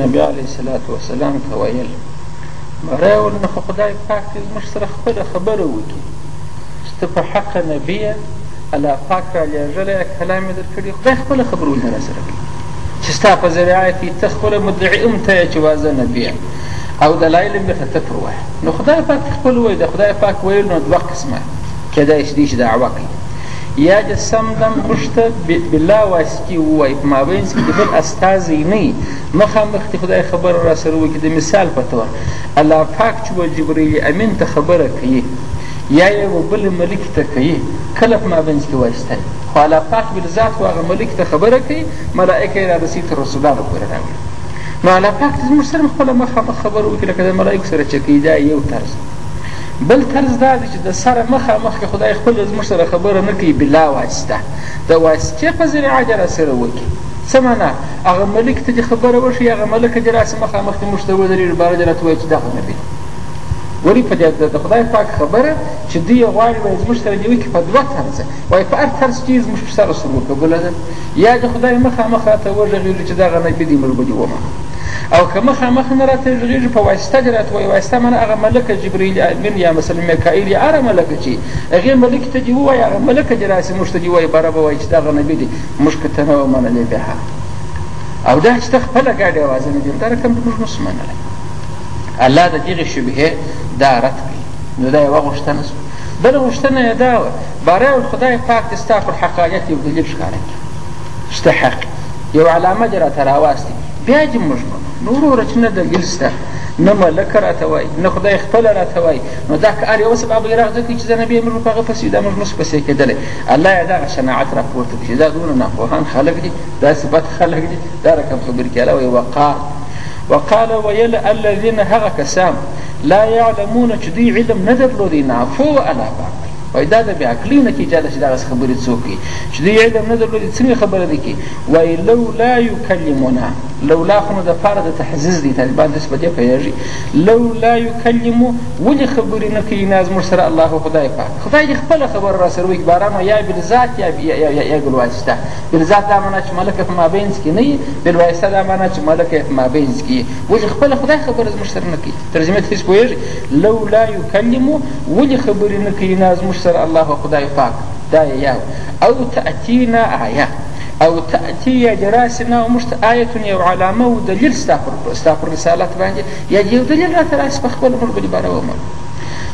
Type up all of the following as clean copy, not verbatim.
نبي عليه الصلاة والسلام ته ویل راول نو خدای پاک دې زموږ سره خپله خبره وکړي چې ته په حقه نبي یې الله پاک را لېږلی کلام یې در کړي خدای خپله خبره ولې را سره کوي چې ستا په ذریعه کې ته خپله مدعي هم ته یې چې واضح نبي یم او دلایل هم درته ته پر وایه نو خدای پاک خپل وایي د خدای پاک ویل نو دوه قسمه کیدای شي دي چې دعوه کوي یا چې سمدم موږ ته بلا واسطې ووایي په مابینځ کې د بل استازی نه وي مخامخ دې خدای خبره را سره وکړي د مثال په طور الله پاک چې به جبریل امین ته خبره کوي یا یې و بل ملک ته کوي کله په مابینځ کې واسطه خو الله پاک بالذات و هغه ملک ته خبره کوي ملائکه یې رارسي تر رسولانو پورې راوړي نو الله پاک زموږ سره خپله مخامخ خبره وکړي لکه د ملایکو سره چې کوي دا یو طرز بل طرز دا دی چې د سره مخامخ که خدای خپله زموږ سره خبره نه کوي بلا واسطه د واسطې په ذریعه دې را سره وکړي څه معنا هغه ملک ته دې خبره وشي هغه ملکه دې راسي مخامخ دې موږ ته ودرېږي باره دې راته وایي چې دغه نبي ولې په د خدای پاک خبره چې دوی یې غواړي وایي زموږ سره دې وکړي په دوه طرزه وایي په هر طرز چې زموږ سره سلوک بله ده یا د خدای مخامخ راته وغږېږي چې دغه نبي دې موږ به دې ومنو او که مخامخ نه راته غږېږي په واسطه دې راته وایي واسطه معنی هغه ملکه جبریل امین یا مثلا میکائیل یا هره ملکه چې هغې ملک ته دې ووایي هغه ملکه دې راسي موږ ته دې وایي باره به وایي چې دغه نبي دې موږ که ته نه ومنلی بیا او دا چې ته خپله ګاډې اوازه نه دي دا رقم موږ نسو منلی الله د دغې شبهې دا رد کوي نو دا یوه غوښتنه شوه بله غوښتنه یې دا وه باره خدای پاک دې ستا پر حقانیت یو دلیل ښکاره کړي چې ته حق یو علامه دې راته راواستي بیا دې موږ منو نو وروره چې نه دلیل شته نه ملکه راته وایي نه خدای خپله راته وایي نو دا که هر یوه سبب غیرغ ځه کوي چې دا نبي موږ په هغه پسې دا موږ نسو پسې کېدلی الله یې دغه شناعت راپورته کړي چې دا دونه ناپوهان خلک دي داسې بد خلک دي دا رقم خبرې کې الله وایي وقال ویل الذین هغه کسان لا یعلمون چې دوی علم نه درلودی نعفو علی بعض وایي دا د بېعقلۍ نه کېږي چې دغسې خبرې څوک کوي چې دوی علم نه درلودي څنګه خبره دې کوي وایي لولا یکلمنا لولا خو نو دپاره د تحزیز دی طالبان داسې په دې پوهېږي لولا یکلمو ولې خبرې نه کوي نه زموږ سره الله خدای پاک خدای دې خپله خبره را سره وکړي باران یا بالذات یا بالواسطه بالذات دا معنا چې ملکه په مابینځ کې نه وي بالواسطه دا معنا چې ملکه په مابینځ کې وي ولې خپله خدای خبره زموږ سره نه کوي ترجمې ته هېڅ پوهېږي لولا یکلمو ولې خبرې نه کوي نه زموږ سره الله خدای پاک دا یې او تأتینا آیه او تأتي یا جراسنا و مشت آیتون یو علامه و دلیل ستا پر رسالت باندې یا یو دلیل راته راسي په خپله موږ به دې باره ومنو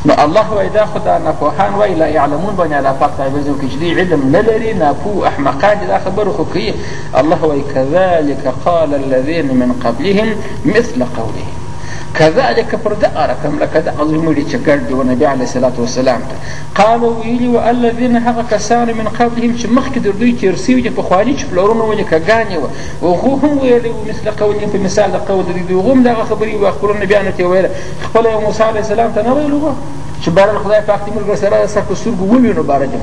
نو الله وایي دا خو دا ناپوهان وایي لا یعلمون باندې الله پاک تعالی وکړي چې دوی علم نه لري ناپوه احمقان دي دا خبره خو کوي الله وایي کذلک قال الذین من قبلهم مثل قولهم كذلك پر دغه رقم لکه دغه زموږ چې ګډ دي و نبي علیه الصلاة والسلام ته قالو ویلي و الذین هغه کسان من قبلهم چې مخکې در دوی تېر سوي دي پخواني چې پلرونه ولې کګانې وه هغو هم ویلي و مثل قولهم په مثال د قول د دوی هغو هم دغه خبرې وه خپلو نبیانو ته یې ویله خپله یې موسی علیه السلام ته نه ویلو وه چې باره خدای پاک دې موږ سره سر په سترګو ووینو باره دې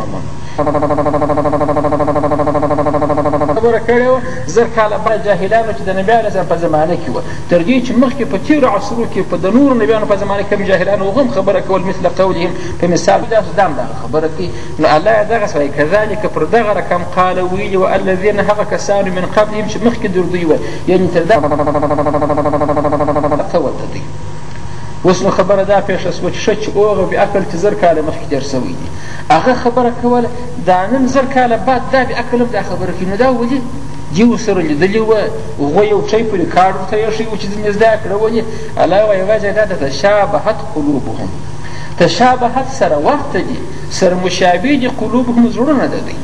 خبره کړې وه زر کاله بعد جاهلانو چې د نبي علیه السلام په زمانه کې وه تر دې چې مخکې په تېرو عصرو کې په د نورو نبیانو په زمانه کې هم جاهلانو هغه هم خبره کول مثل قولهم په مثال داسې دا هم دغه خبره کوي نو الله یې دغسې وایي کذلک پر دغه رقم قال ویلي و الذین هغه کسانو من قبلهم چې مخکې در دوی وه یعنې تر دغه ورته دوی اوس نو خبره دا پېښه شوه چې ښه چې هغه بېعقل چې زر کاله مخکې تېر سوی دي هغه خبره کوله دا نن زر کاله بعد دا بېعقل هم دا خبره کوي نو دا ولې دې ورسره لیدلي وه هغوی یو شی په ریکارډ ورته ایښی و چې ځینې زده کړه ولې الله وایي وجه دا ده تشابهت قلوبهم تشابهت سره ورته دي سره مشابه دي قلوبهم زړونه د دوی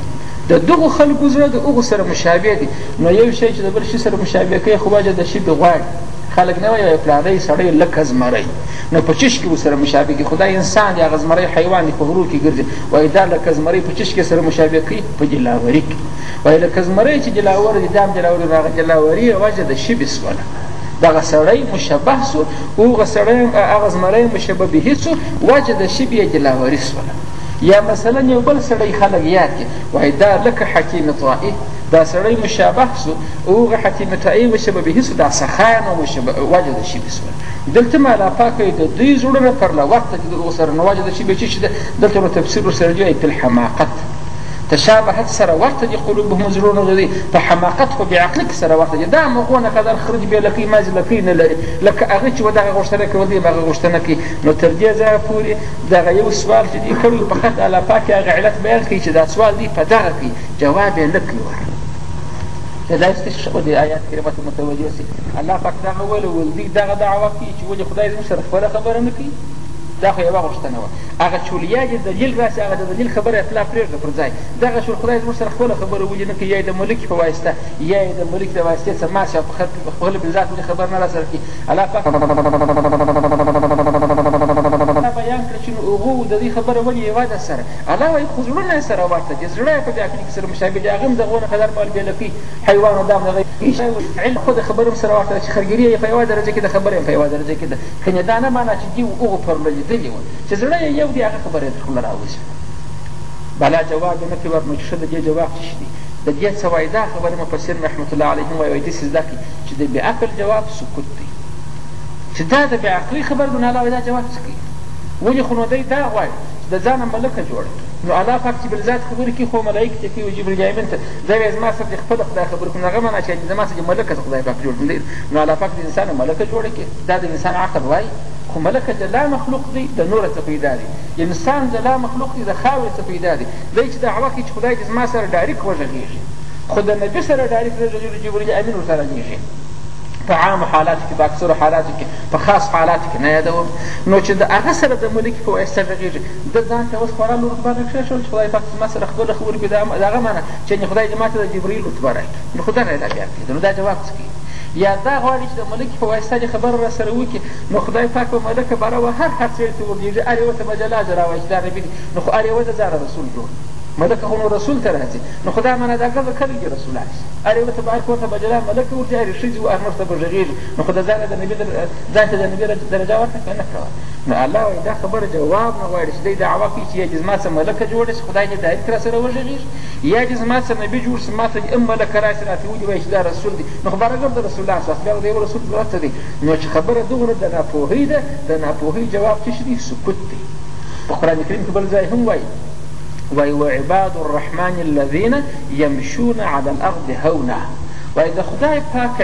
د دغو خلکو زړه د هغو سره مشابه دي نو یو شی چې د بل شي سره مشابه کوي خو وجه د شي د غواړي خلک نه وایي فلانی سړی لکه زمری نو په چش کې ورسره مشابه کوي خدای انسان دی هغه زمری حیوان دی په غرو کې ګرځي وایي دا لکه زمری په چش کې سره مشابه کوي په جلاوري کې وایي لکه زمری چې جلاور دی دا هم جلاور دی هغه جلاوري وجه د شبه سوله دغه سړی مشبه سو هغه سړی هغه زمری مشبه به سو وجه د شبه جلاوري سوله یا مثلا یو بل سړی خلک یاد کړي وایي دا لکه حکیم طائي دا سړی مشابه سو هغه حکیم طائي مشبه به سو دا سخان او مشبه وجه د شبه سوله دلته ما الله پاک د دوی زړونه پر له وخته چې د هغو سره نو وجه د شبه چې دلته نو تفسیر ورسره دی په الحماقت تشابهت سره ورته دي قلوبهم زړونه دي په حماقت خو بعقلک سره ورته دي دا مغونه قدر خرج به لکې ماز لکې نه لري لکه هغه چې ودغه غوښتنه کول دي هغه غوښتنه کوي. نو تر دې ځایه پورې دغه یو سوال چې دي کړی په خط الله پاک هغه علت بیان کوي چې دا سوال دی په دغه کې جواب یې نه کوي. دا استشهاد د آیات کریمه متوجه سي الله پاک دغه ول دی دغه دعوه کوي چې ولې خدای زموږ سره خپله خبره نه کوي. دا خو یوه غوښتنه وه. هغه چولیا چې دلیل راسي هغه د دلیل خبره اطلاع پرېږده پر ځای دغه شول خدای زموږ سره خپله خبره ولې نه کوي یا یې د ملک په واسطه یا یې د ملک د واسطې څه ماسي او په خپل بذات ولې خبر نه راسره کوي. الله پاک بیان کړه چې هغو د دې خبره ولې یوازې سره الله وایي خو زړونه یې سره ورته دي زړه یې په دې عقلي کې سره مشابه دي هغه هم دغونه قدر مال بېلفي حیوان او دا هم دغه علم خو د خبره هم سره ورته ده چې خرګري یې په یوه درجه کې ده خبره یې په یوه درجه کې ده کنې دا نه معنا چې دي هغو پرلېدلي وه چې زړه یې یو دی هغه خبره یې در خوله راوځي بلا جواب یې نه کوي ورنو چې ښه د دې جواب څه شي دی د دې څه وایي دا خبره مفسر رحمت الله علیهم وایي داسې زده کړي چې د بېعقل جواب سکوت دی چې دا د بېعقلي خبر نو الله وایي دا جواب څه کوي ولې خو نو دی دا غواړي چې د ځانه ملکه جوړه کړي. نو الله پاک چې بالذات خبرې کوي خو ملایکو ته کوي جبریل امین ته دا وایي زما سره دې خپله خدای خبرې کوم هغه معنا چې زما سره ملکه خدای پاک جوړ کړي. نو الله پاک د انسان ملکه جوړه کړي دا د انسان عقل وایي خو ملکه جلا مخلوق دی د نوره څه پیدا دی. انسان جلا مخلوق دی د خاورې څه پیدا دی. دی چې دعوه کوي چې خدای دې زما سره ډایرک وغږېږي خو د نبي سره ډایرک جبریل امین ورته راغېږي په عامو حالاتو کې په اکثرو حالاتو کې په خاص حالاتو کې نه یادوم. نو چې د هغه سره د ملکي په واسطه غږېږي ده ځان ته اوس خورا لوړ رتبه راکښېښول چې خدای پاک زما سره خبره خبرې کوي د هغه معنا چې خدای دې ما ته د جبریل رتبه راکړي. نو خو دغه یې دا بیا کړي نو دا جواب څه کوي یا دا غواړي چې د ملکي په واسطه دې خبره را سره وکړي. نو خدای پاک په ملکه باره وه هر څه ته ورلېږي هر یوه ته مجلازه راوایي چې دا نبي دی. نو خو هر یوه د ځانه رسول جوړ ملکه خو نو رسول ته راځي. نو خدای معنا دا ګرځه کله دي رسولان شي هر یوه ته به هر کور ته به جلا ملکه ورځي هرې ښځې و هر مړ ته به غږېږي. نو خو د ځانه د نبي ځان ته د نبي درجه ورکړه که نه کوه. نو الله وایي دا خبره جواب نه غواړي چې دی دعوه کوي چې یا دې زما څه ملکه جوړه شي خدای دې دایرکټ را سره وغږېږي یا دې زما څه نبي جوړ شي ما ته دې ملکه راشي راته ولي وایي چې دا رسول دی. نو خو برابر د رسولان سو بیا د یو رسول ورته دی. نو چې خبره دومره د ناپوهۍ ده د ناپوهۍ جواب څه شي دی سکوت دی. په قرآن کریم کې بل ځای هم وایي وعباد الرحمن الذين يمشون على الأرض هونا وإذا خدای پاک